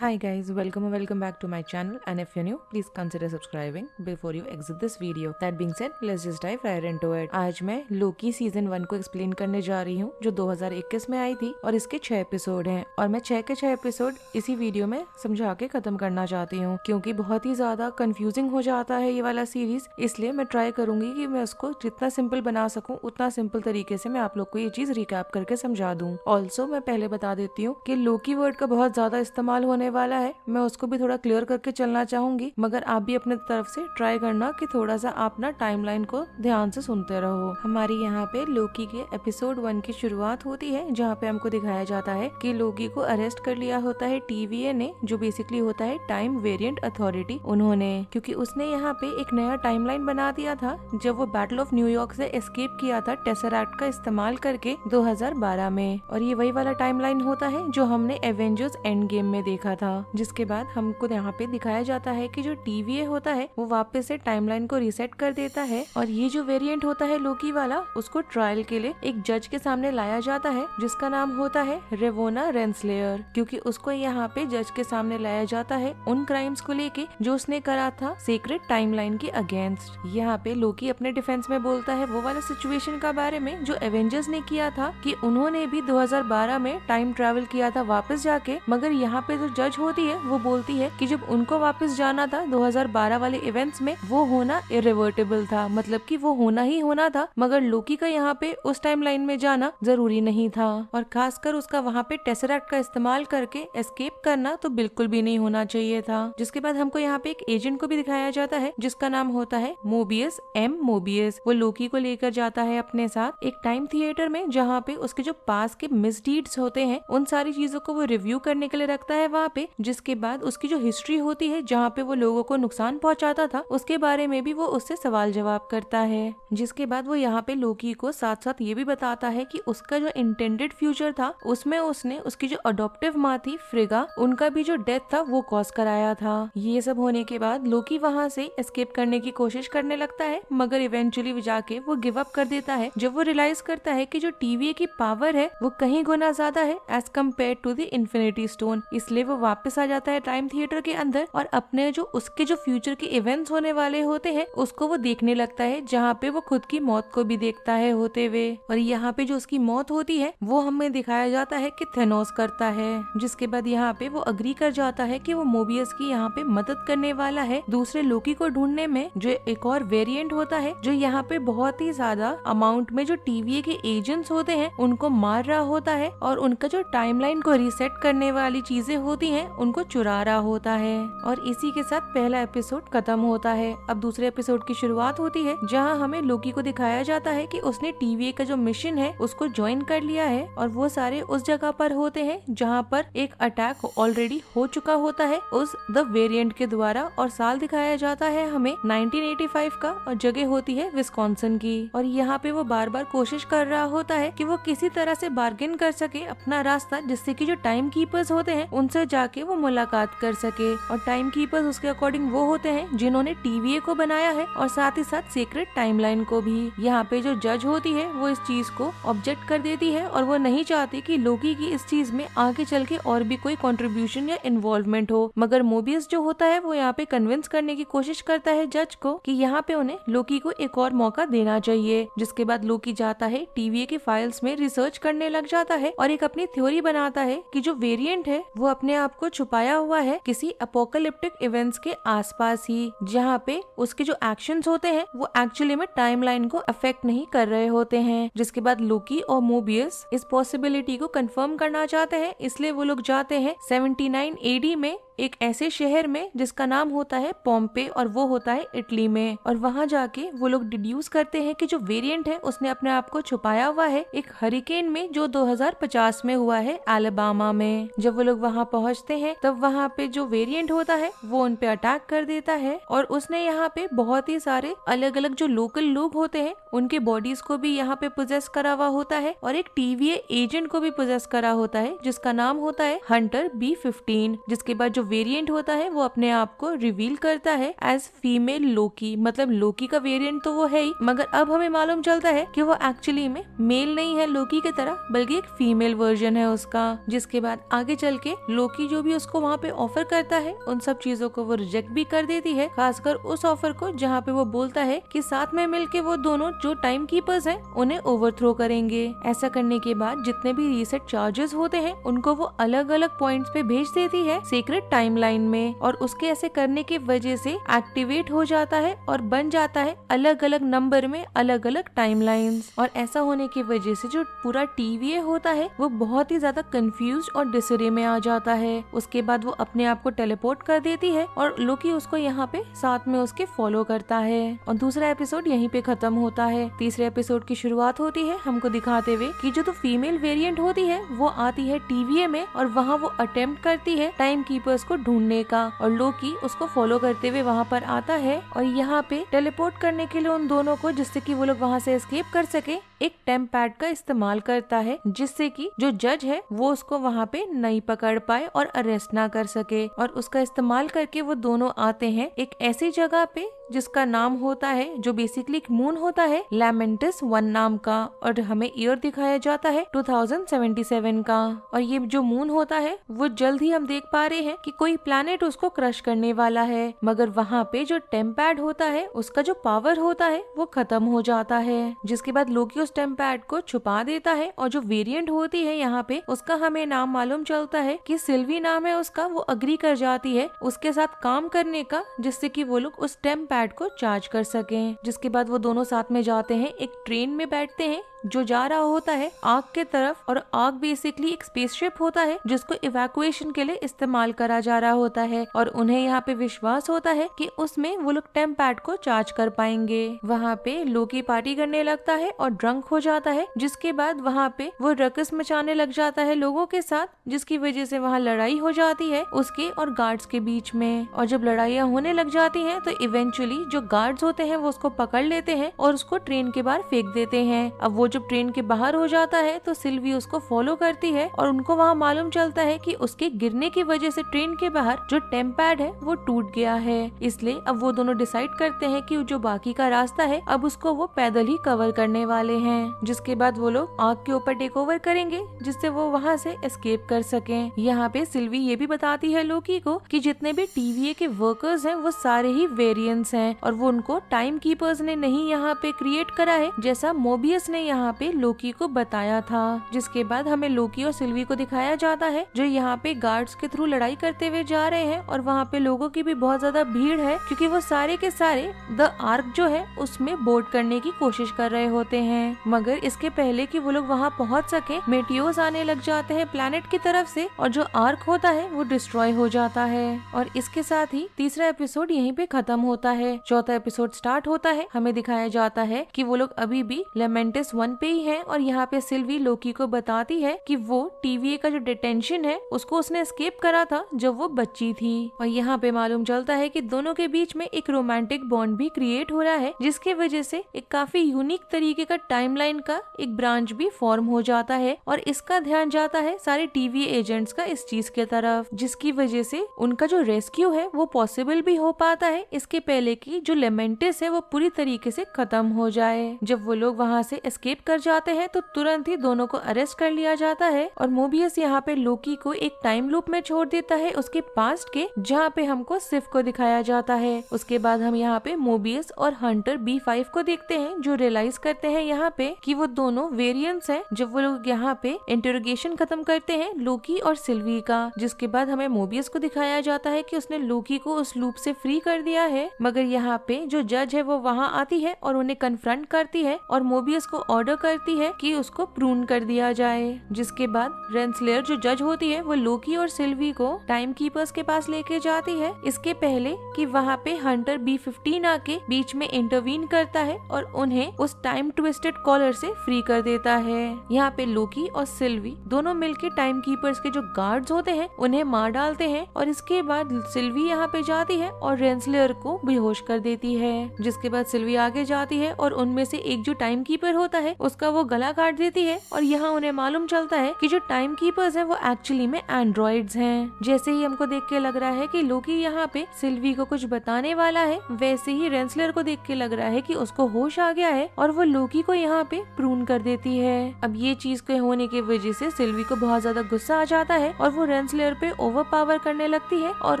Hi guys, welcome or welcome back to my channel, and if you're new, please consider subscribing before you exit this video. That being said, let's just dive right into it. आज मैं Loki season 1 को explain करने जा रही हूँ जो 2021 में आई थी और इसके 6 एपिसोड हैं और मैं 6 के 6 एपिसोड इसी वीडियो में समझा के खत्म करना चाहती हूँ क्योंकि बहुत ही ज्यादा कंफ्यूजिंग हो जाता है ये वाला सीरीज। इसलिए मैं ट्राई करूंगी कि मैं उसको जितना सिंपल बना सकूँ उतना सिंपल तरीके से मैं आप लोग को ये चीज रिकैप करके समझा दूँ। ऑल्सो मैं पहले बता देती हूँ कि लोकी वर्ड का बहुत ज्यादा इस्तेमाल होने वाला है, मैं उसको भी थोड़ा क्लियर करके चलना चाहूंगी, मगर आप भी अपने तरफ से ट्राई करना कि थोड़ा सा आप ना टाइमलाइन को ध्यान से सुनते रहो। हमारी यहाँ पे लोकी के एपिसोड 1 की शुरुआत होती है जहाँ पे हमको दिखाया जाता है कि लोकी को अरेस्ट कर लिया होता है TVA ने, जो बेसिकली होता है टाइम वेरिएंट अथॉरिटी, उन्होंने, क्योंकि उसने यहाँ पे एक नया टाइमलाइन बना दिया था जब वो बैटल ऑफ न्यूयॉर्क से एस्केप किया था टेसरैक्ट का इस्तेमाल करके 2012 में, और ये वही वाला टाइमलाइन होता है जो हमने एवेंजर्स एंड गेम में देखा था। जिसके बाद हमको यहाँ पे दिखाया जाता है कि जो TVA होता है वो वापस से टाइमलाइन को रीसेट कर देता है और ये जो वेरिएंट होता है लोकी वाला उसको ट्रायल के लिए एक जज के सामने लाया जाता है जिसका नाम होता है रेवोना रेंसलेयर, क्योंकि उसको यहाँ पे जज के सामने लाया जाता है उन क्राइम्स को लेके जो उसने करा था सीक्रेट टाइमलाइन के अगेंस्ट। यहाँ पे लोकी अपने डिफेंस में बोलता है वो वाला सिचुएशन का बारे में जो एवेंजर्स ने किया था कि उन्होंने भी 2012 में टाइम ट्रेवल किया था वापस जाके, मगर यहाँ पे जो जज होती है वो बोलती है कि जब उनको वापस जाना था 2012 वाले इवेंट्स में वो होना इरिवर्टेबल था, मतलब कि वो होना ही होना था, मगर लोकी का यहाँ पे उस टाइम लाइन में जाना जरूरी नहीं था और खासकर उसका वहाँ पे टेसरैक्ट का इस्तेमाल करके एस्केप करना तो बिल्कुल भी नहीं होना चाहिए था। जिसके बाद हमको यहाँ पे एक एजेंट को भी दिखाया जाता है जिसका नाम होता है मोबियस मोबियस। वो लोकी को लेकर जाता है अपने साथ एक टाइम थिएटर में जहाँ पे उसके जो पास के मिसडीड्स होते हैं उन सारी चीजों को वो रिव्यू करने के लिए रखता है वहाँ पे। जिसके बाद उसकी जो हिस्ट्री होती है जहाँ पे वो लोगों को नुकसान पहुंचाता था उसके बारे में भी वो उससे सवाल जवाब करता है। जिसके बाद वो यहाँ पे लोकी को साथ साथ ये भी बताता है कि उसका जो इंटेंडेड फ्यूचर था उसमें उसने उसकी जो अडॉप्टिव माँ थी फ्रिगा, उनका भी जो डेथ था वो कॉज कराया था। ये सब होने के बाद लोकी वहाँ से एस्केप करने की कोशिश करने लगता है, मगर इवेंचुअली जाके वो गिव अप कर देता है जब वो रियलाइज करता है कि जो TVA की पावर है वो कहीं गुना ज्यादा है as compared to the infinity stone. इसलिए वो वापस आ जाता है टाइम थिएटर के अंदर और अपने जो उसके जो फ्यूचर के इवेंट्स होने वाले होते हैं उसको वो देखने लगता है, जहाँ पे वो खुद की मौत को भी देखता है होते हुए। और यहाँ पे जो उसकी मौत होती है वो हमें दिखाया जाता है कि थेनोस करता है। जिसके बाद यहाँ पे वो अग्री कर जाता है कि वो मोबियस की यहाँ पे मदद करने वाला है दूसरे लोकी को ढूंढने में, जो एक और वेरिएंट होता है जो यहाँ पे बहुत ही ज्यादा अमाउंट में जो TVA के एजेंट्स होते हैं उनको मार रहा होता है और उनका जो टाइमलाइन को रीसेट करने वाली चीजें होती हैं उनको चुरा रहा होता है। और इसी के साथ पहला एपिसोड खत्म होता है। अब दूसरे एपिसोड की शुरुआत होती है जहां हमें लोकी को दिखाया जाता है कि उसने TVA का जो मिशन है उसको ज्वाइन कर लिया है और वो सारे उस जगह पर होते हैं जहां पर एक अटैक ऑलरेडी हो चुका होता है उस द वेरिएंट के द्वारा, और साल दिखाया जाता है हमें 1985 का और जगह होती है विस्कॉन्सिन की। और यहाँ पे वो बार बार कोशिश कर रहा होता है कि वो किसी तरह से बार्गेन कर सके अपना रास्ता, जिससे कि जो टाइम कीपर्स होते हैं उनसे जाके वो मुलाकात कर सके। और टाइम कीपर्स उसके अकॉर्डिंग वो होते हैं जिन्होंने TVA को बनाया है और साथ ही साथ सीक्रेट टाइमलाइन को भी। यहाँ पे जो जज होती है वो इस चीज को ऑब्जेक्ट कर देती है और वो नहीं चाहती कि लोकी की इस चीज में आगे चल के और भी कोई कंट्रीब्यूशन या इन्वॉल्वमेंट हो, मगर मोबियस जो होता है वो यहाँ पे कन्विंस करने की कोशिश करता है जज को कि यहाँ पे उन्हें लोकी को एक और मौका देना चाहिए। जिसके बाद लोकी जाता है TVA की फाइल्स में रिसर्च करने लग जाता है और एक अपनी थ्योरी बनाता है कि जो वेरिएंट है वो अपने आप को छुपाया हुआ है किसी अपोकलिप्टिक इवेंट्स के आसपास ही, जहाँ पे उसके जो एक्शंस होते हैं वो एक्चुअली में टाइमलाइन को अफेक्ट नहीं कर रहे होते हैं। जिसके बाद लोकी और मोबियस इस पॉसिबिलिटी को कंफर्म करना चाहते हैं, इसलिए वो लोग जाते हैं 79 AD में एक ऐसे शहर में जिसका नाम होता है पोम्पे और वो होता है इटली में। और वहाँ जाके वो लोग डिड्यूस करते हैं कि जो वेरिएंट है उसने अपने आप को छुपाया हुआ है एक हरिकेन में जो 2050 में हुआ है अलाबामा में। जब वो लोग वहाँ पहुँचते हैं तब वहाँ पे जो वेरिएंट होता है वो उन पे अटैक कर देता है और उसने यहाँ पे बहुत ही सारे अलग अलग जो लोकल लोग होते हैं उनके बॉडीज को भी यहाँ पे पोजेस करा हुआ होता है और एक TVA एजेंट को भी पोजेस करा होता है जिसका नाम होता है हंटर B15। जिसके बाद जो वेरिएंट होता है वो अपने आप को रिवील करता है एज फीमेल लोकी। मतलब लोकी का वेरिएंट तो वो है ही, मगर अब हमें मालूम चलता है कि वो एक्चुअली में मेल नहीं है लोकी की तरह, बल्कि एक फीमेल वर्जन है उसका। जिसके बाद आगे चल के लोकी जो भी उसको वहाँ पे ऑफर करता है उन सब चीजों को वो रिजेक्ट भी कर देती है, खासकर उस ऑफर को जहाँ पे वो बोलता है कि साथ में मिलके वो दोनों जो टाइम कीपर्स हैं उन्हें ओवरथ्रो करेंगे। ऐसा करने के बाद जितने भी रीसेट चार्जेस होते हैं उनको वो अलग अलग पॉइंट्स पे भेज देती है सीक्रेट टाइमलाइन में, और उसके ऐसे करने की वजह से एक्टिवेट हो जाता है और बन जाता है अलग अलग नंबर में अलग अलग टाइमलाइंस। और ऐसा होने की वजह से जो पूरा टीवीए होता है वो बहुत ही ज्यादा कंफ्यूज्ड और डिसरे में आ जाता है। उसके बाद वो अपने आप को टेलीपोर्ट कर देती है और लोकी उसको यहाँ पे साथ में उसके फॉलो करता है। और दूसरा एपिसोड यहीं पे खत्म होता है। तीसरे एपिसोड की शुरुआत होती है हमको दिखाते हुए कि जो तो फीमेल वेरिएंट होती है वो आती है टीवीए में और वहाँ वो अटेम्प्ट करती है टाइम कीपर्स को ढूंढने का, और लोकी उसको फॉलो करते हुए वहाँ पर आता है और यहाँ पे टेलीपोर्ट करने के लिए उन दोनों को, जिससे कि वो लोग वहाँ से एस्केप कर सके, एक टेम्प पैड का इस्तेमाल करता है, जिससे कि जो जज है वो उसको वहाँ पे नहीं पकड़ पाए और अरेस्ट ना कर सके। और उसका इस्तेमाल करके वो दोनों आते हैं एक ऐसी जगह पे जिसका नाम होता है, जो बेसिकली एक मून होता है, लैमेंटस 1 नाम का, और हमें ईयर दिखाया जाता है 2077 का। और ये जो मून होता है वो जल्द ही हम देख पा रहे हैं कि कोई प्लैनेट उसको क्रश करने वाला है, मगर वहाँ पे जो टेम्पैड होता है उसका जो पावर होता है वो खत्म हो जाता है। जिसके बाद लोकी उस टेम्पैड को छुपा देता है, और जो वेरिएंट होती है यहाँ पे उसका हमें नाम मालूम चलता है कि सिल्वी नाम है उसका, वो अग्री कर जाती है उसके साथ काम करने का, जिससे कि वो लोग उस टेम्पैड को चार्ज कर सकें। जिसके बाद वो दोनों साथ में जाते हैं, एक ट्रेन में बैठते हैं जो जा रहा होता है आग के तरफ, और आग बेसिकली एक स्पेसशिप होता है जिसको इवैक्यूएशन के लिए इस्तेमाल करा जा रहा होता है, और उन्हें यहाँ पे विश्वास होता है कि उसमें वो लोग टेम्पैड को चार्ज कर पाएंगे। वहाँ पे लोकी पार्टी करने लगता है और ड्रंक हो जाता है, जिसके बाद वहाँ पे वो रकस मचाने लग जाता है लोगों के साथ, जिसकी वजह से वहाँ लड़ाई हो जाती है उसके और गार्ड्स के बीच में। और जब लड़ाइयाँ होने लग जाती हैं तो इवेंचुअली जो गार्ड्स होते हैं वो उसको पकड़ लेते हैं और उसको ट्रेन के बाहर फेंक देते हैं। अब वो जब ट्रेन के बाहर हो जाता है तो सिल्वी उसको फॉलो करती है, और उनको वहाँ मालूम चलता है कि उसके गिरने की वजह से ट्रेन के बाहर जो टेम्पैड है वो टूट गया है। इसलिए अब वो दोनों डिसाइड करते हैं कि जो बाकी का रास्ता है अब उसको वो पैदल ही कवर करने वाले हैं। जिसके बाद वो लोग आग के ऊपर टेक ओवर करेंगे, जिससे वो वहाँ से एस्केप कर सकें। यहाँ पे सिल्वी ये भी बताती है लोकी को कि जितने भी टीवीए के वर्कर्स हैं वो सारे ही वेरिएंट्स हैं, और वो उनको टाइम कीपर्स ने नहीं यहाँ पे क्रिएट करा है, जैसा मोबियस ने यहाँ पे लोकी को बताया था। जिसके बाद हमें लोकी और सिल्वी को दिखाया जाता है जो यहाँ पे गार्ड्स के थ्रू लड़ाई करते हुए जा रहे हैं, और वहाँ पे लोगों की भी बहुत ज्यादा भीड़ है, क्योंकि वो सारे के सारे द आर्क जो है उसमें बोर्ड करने की कोशिश कर रहे होते हैं। मगर इसके पहले कि वो लोग वहाँ पहुँच सके, मेटियोस आने लग जाते हैं प्लेनेट की तरफ से, और जो आर्क होता है वो डिस्ट्रॉय हो जाता है। और इसके साथ ही तीसरा एपिसोड यहीं पे खत्म होता है। चौथा एपिसोड स्टार्ट होता है, हमें दिखाया जाता है कि वो लोग अभी भी लेमेंटिस 1 पे ही है, और यहाँ पे सिल्वी लोकी को बताती है कि वो टीवीए का जो डिटेंशन है उसको उसने एस्केप करा था जब वो बच्ची थी। और यहाँ पे मालूम चलता है कि दोनों के बीच में एक रोमांटिक बॉन्ड भी क्रिएट हो रहा है, जिसकी वजह से एक काफी यूनिक तरीके का टाइमलाइन का एक ब्रांच भी फॉर्म हो जाता है, और इसका ध्यान जाता है सारे टीवी एजेंट्स का इस चीज के तरफ, जिसकी वजह से उनका जो रेस्क्यू है वो पॉसिबल भी हो पाता है इसके पहले कि जो लेमेंटिस है वो पूरी तरीके से खत्म हो जाए। जब वो लोग वहाँ से एस्केप कर जाते हैं तो तुरंत ही दोनों को अरेस्ट कर लिया जाता है, और मोबियस यहाँ पे लोकी को एक टाइम लूप में छोड़ देता है उसके पास्ट के, जहाँ पे हमको सिफ को दिखाया जाता है। उसके बाद हम यहाँ पे मोबियस और हंटर B5 को देखते हैं, जो रियलाइज करते हैं यहाँ पे कि वो दोनों वेरिएंट्स हैं। जब वो लोग यहाँ पे इंटरोगेशन खत्म करते हैं लोकी और सिल्वी का, जिसके बाद हमें मोबियस को दिखाया जाता है कि उसने लोकी को उस लूप से फ्री कर दिया है। मगर यहाँ पे जो जज है वो वहाँ आती है और उन्हें कन्फ्रंट करती है, और मोबियस को ऑर्डर करती है कि उसको प्रून कर दिया जाए। जिसके बाद रेंसलेयर जो जज होती है वो लोकी और सिल्वी को टाइम कीपर्स के पास लेके जाती है, इसके पहले कि वहाँ पे हंटर B15 आके बीच में इंटरवीन करता है और उन्हें उस टाइम ट्विस्टेड कॉलर से फ्री कर देता है। यहाँ पे लोकी और सिल्वी दोनों मिलके टाइम कीपर्स के जो गार्ड्स होते हैं उन्हें मार डालते हैं, और इसके बाद सिल्वी यहाँ पे जाती है और रेंसलेयर को बेहोश कर देती है। जिसके बाद सिल्वी आगे जाती है और उनमें से एक जो टाइम कीपर होता है है उसका वो गला काट देती है और यहाँ उन्हें मालूम चलता है कि जो टाइम कीपर्स हैं वो एक्चुअली में एंड्रॉइड्स हैं। जैसे ही हमको देख के लग रहा है कि लोकी यहाँ पे सिल्वी को कुछ बताने वाला है, वैसे ही रेंसलर को देख के लग रहा है कि उसको होश आ गया है और वो लोकी को यहाँ पे प्रून कर देती है। अब ये चीज के होने की वजह से सिल्वी को बहुत ज्यादा गुस्सा आ जाता है और वो रेंसलर पे ओवर पावर करने लगती है और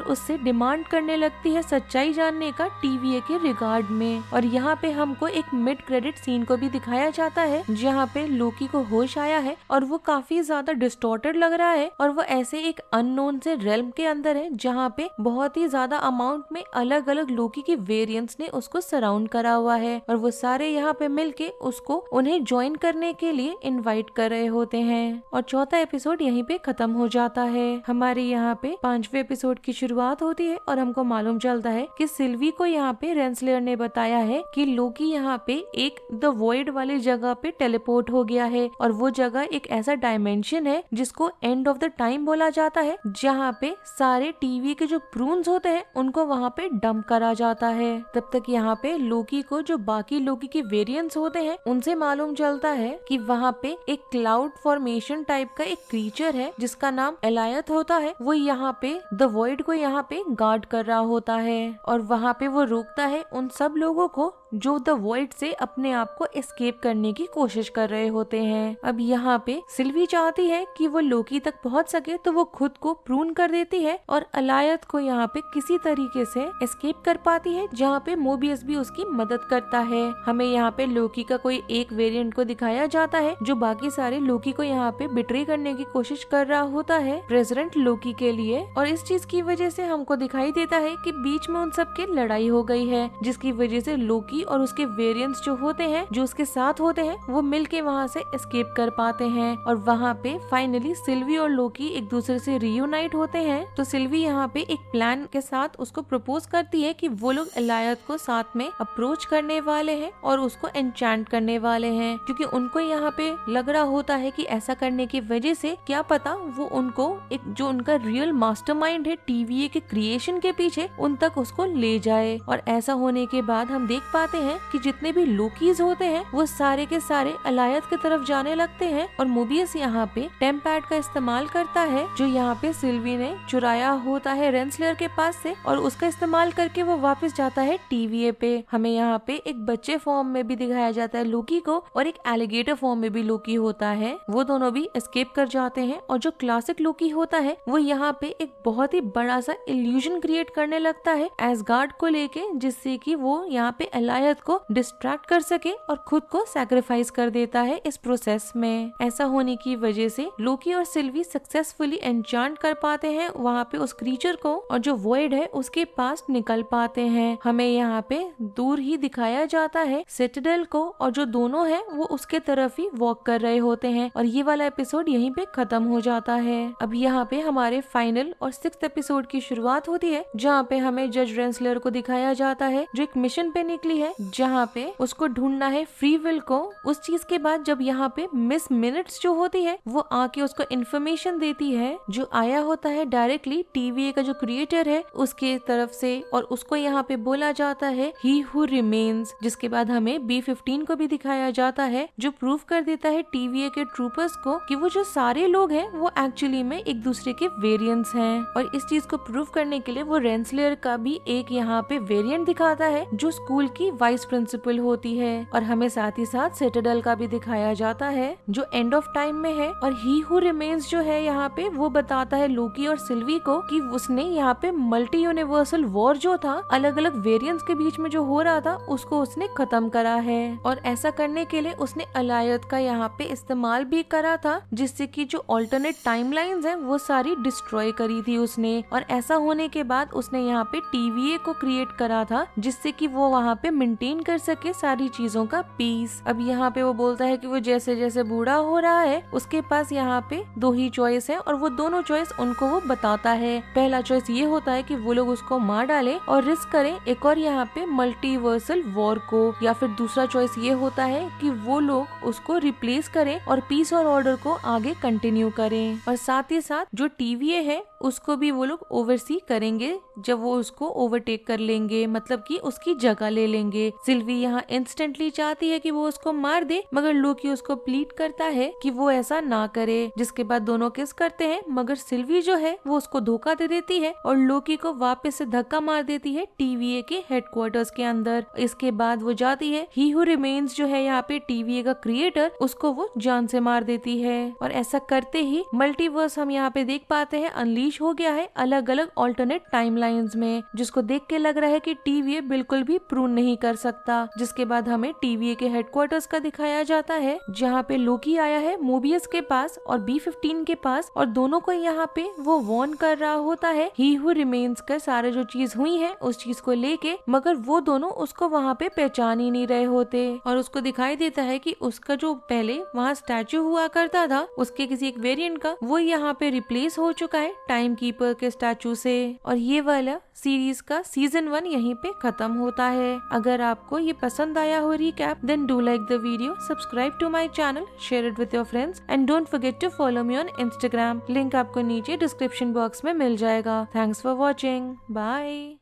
उससे डिमांड करने लगती है सच्चाई जानने का टीवीए के रिगार्ड में। और यहाँ पे हमको एक मिड क्रेडिट सीन को भी दिखाया जाता है जहाँ पे लोकी को होश आया है और वो काफी ज्यादा डिस्टॉर्टेड लग रहा है और वो ऐसे एक अननोन से रेल्म के अंदर है जहाँ पे बहुत ही ज्यादा अमाउंट में अलग अलग लोकी की वेरिएंट्स ने उसको सराउंड करा हुआ है और वो सारे यहाँ पे मिलके उसको उन्हें ज्वाइन करने के लिए इनवाइट कर रहे होते हैं। और चौथा एपिसोड यहीं पे खत्म हो जाता है। हमारे यहाँ पे 5वें एपिसोड की शुरुआत होती है और हमको मालूम चलता है कि सिल्वी को यहाँ पे रेंसलर ने बताया है कि लोकी यहाँ पे एक द वॉइड वाली जगह पे टेलीपोर्ट हो गया है और वो जगह एक ऐसा डायमेंशन है जिसको एंड ऑफ द टाइम बोला जाता है, जहाँ पे सारे टीवी के जो प्रून्स होते हैं उनको वहाँ पे डंप करा जाता है। तब तक यहाँ पे लोकी को जो बाकी लोकी के वेरिएंट्स होते हैं उनसे मालूम चलता है कि वहाँ पे एक क्लाउड फॉर्मेशन टाइप का एक क्रीचर है जिसका नाम एलायत होता है। वो यहाँ पे द वॉइड को यहाँ पे गार्ड कर रहा होता है और वहाँ पे वो रोकता है उन सब लोगों को जो द वॉइड से अपने आप को एस्केप करने की कोशिश कर रहे होते हैं। अब यहाँ पे सिल्वी चाहती है कि वो लोकी तक पहुँच सके तो वो खुद को प्रून कर देती है और एलायत को यहाँ पे किसी तरीके से एस्केप कर पाती है, जहाँ पे मोबियस भी उसकी मदद करता है। हमें यहाँ पे लोकी का कोई एक वेरिएंट को दिखाया जाता है जो बाकी सारे लोकी को यहाँ पे बिट्रे करने की कोशिश कर रहा होता है प्रेसिडेंट लोकी के लिए। और इस चीज की वजह से हमको दिखाई देता है कि बीच में उन सब की लड़ाई हो गई है, जिसकी वजह से लोकी और उसके वेरिएंट्स जो होते हैं जो उसके साथ होते हैं वो मिलके वहाँ से एस्केप कर पाते हैं। और वहाँ पे फाइनली सिल्वी और लोकी एक दूसरे से रियूनाइट होते हैं। तो सिल्वी यहाँ पे एक प्लान के साथ उसको प्रपोज करती है कि वो लोग एलायत को साथ में अप्रोच करने वाले हैं और उसको एन्चेंट करने वाले हैं, क्योंकि उनको यहाँ पे लग रहा होता है कि ऐसा करने की वजह से क्या पता वो उनको एक जो उनका रियल मास्टरमाइंड है टीवीए के क्रिएशन के पीछे उन तक उसको ले जाए। और ऐसा होने के बाद हम देख पाते हैं कि जितने भी लोकीज होते हैं वो सारे के सारे एलायत की तरफ जाने लगते हैं और मोबियस यहाँ पे टेम्पैड का इस्तेमाल करता है जो यहाँ पे सिल्वी ने चुराया होता है रेंसलर के पास से, और उसका इस्तेमाल करके वो वापस जाता है टीवीए पे। हमें यहाँ पे एक बच्चे फॉर्म में भी दिखाया जाता है लोकी को और एक एलिगेटर फॉर्म में भी लोकी होता है। वो दोनों भी एस्केप कर जाते हैं और जो क्लासिक लोकी होता है वो यहाँ पे एक बहुत ही बड़ा सा इल्यूजन क्रिएट करने लगता है एसगार्ड को लेके, जिससे कि वो यहाँ पे एलायत को डिस्ट्रैक्ट कर सके और खुद को सैक्रिफाइस कर देता है इस प्रोसेस में। ऐसा होने की वजह से लोकी और सिल्वी सक्सेसफुली एन्चांट कर पाते हैं वहाँ पे उस क्रीचर को और जो वॉइड है उसके पास निकल पाते हैं। हमें यहाँ पे दूर ही दिखाया जाता है सिटाडेल को और जो दोनों हैं वो उसके तरफ ही वॉक कर रहे होते हैं और ये वाला एपिसोड यहीं पे खत्म हो जाता है। अब यहाँ पे हमारे फाइनल और 6th एपिसोड की शुरुआत होती है जहाँ पे हमें जज रेंसलर को दिखाया जाता है जो एक मिशन पे निकली है जहाँ पे उसको ढूंढना है फ्री विल को। उस चीज के बाद जब यहाँ पे मिस मिनट्स जो होती है वो आके उसको इन्फॉर्मेशन देती है जो आया होता है डायरेक्टली टीवीए का जो क्रिएटर है उसके तरफ से, और उसको यहाँ पे बोला जाता है ही हु रिमेन्स। जिसके बाद हमें B-15 को भी दिखाया जाता है जो प्रूव कर देता है टीवीए के ट्रूपर्स को कि वो जो सारे लोग हैं वो एक्चुअली में एक दूसरे के वेरिएंट्स हैं। और इस चीज को प्रूव करने के लिए वो रेंसलर का भी एक यहाँ पे वेरिएंट दिखाता है जो स्कूल की वाइस प्रिंसिपल होती है। और हमें साथ ही साथ सिटाडेल का भी दिखाया जाता है जो एंड ऑफ टाइम में है। और ही हु रिमेन्स जो है यहाँ पे वो बताता है लोकी और सिल्वी को कि उसने यहाँ पे मल्टी यूनिवर्सल वॉर जो था अलग अलग वेरिएंट्स के बीच में जो हो रहा था उसको उसने खत्म करा है। और ऐसा करने के लिए उसने एलायत का यहाँ पे इस्तेमाल भी करा था जिससे कि जो ऑल्टरनेट टाइमलाइंस हैं वो सारी डिस्ट्रॉय करी थी उसने। और ऐसा होने के बाद उसने यहाँ पे टीवीए को क्रिएट करा था जिससे कि वो वहाँ पे मेंटेन कर सके सारी चीजों का पीस। अब यहाँ पे वो बोलता है कि वो जैसे जैसे बूढ़ा हो रहा है उसके पास यहाँ पे 2 ही चॉइस है और वो दोनों चॉइस उनको वो बताता है। पहला चॉइस ये होता है कि वो लोग उसको मार डाले और रिस्क करें एक और यहाँ पे मल्टीवर्सल वॉर को, या फिर दूसरा चॉइस ये होता है कि वो लोग उसको रिप्लेस करें और पीस और ऑर्डर को आगे कंटिन्यू करें। और साथ ही साथ जो टीवीए है उसको भी वो लोग ओवरसी करेंगे जब वो उसको ओवरटेक कर लेंगे, मतलब कि उसकी जगह ले लेंगे। सिल्वी यहाँ इंस्टेंटली चाहती है कि वो उसको मार दे, मगर लोकी उसको प्लीड करता है कि वो ऐसा ना करे, जिसके बाद दोनों किस करते हैं, मगर सिल्वी जो है वो उसको धोखा दे देती है और लोकी को वापस से धक्का मार देती है TVA के हेडक्वार्टर्स के अंदर। इसके बाद वो जाती है, ही हू रिमेन्स जो है यहाँ पे TVA का क्रिएटर, उसको वो जान से मार देती है। और ऐसा करते ही मल्टीवर्स हम यहाँ पे देख पाते हैं अनलीश हो गया है अलग अलग ऑल्टरनेट टाइमलाइंस में, जिसको देख के लग रहा है कि TVA बिल्कुल भी प्रून नहीं कर सकता। जिसके बाद हमें TVA के हेडक्वार्टर्स का दिखाया जाता है, जहाँ पे लोकी आया है मोबियस के पास और B15 के पास, और दोनों को यहाँ पे वो वार्न कर रहा होता है ही हू रिमेन्स का सारे जो चीज हुई है उस चीज को लेके, मगर वो दोनों उसको वहाँ पे पहचान ही नहीं रहे होते। और उसको दिखाई देता है कि उसका जो पहले वहाँ स्टैचू हुआ करता था उसके किसी एक वेरिएंट का, वो यहाँ पे रिप्लेस हो चुका है टाइम कीपर के स्टैचू से। और ये वाला सीरीज का सीजन 1 यहीं पे खत्म होता है। अगर आपको ये पसंद आया हो recap, then do like the video, subscribe to my channel, share it with your friends and don't forget to follow me on Instagram. Link आपको नीचे डिस्क्रिप्शन बॉक्स में मिल जाएगा। Thanks for watching, bye.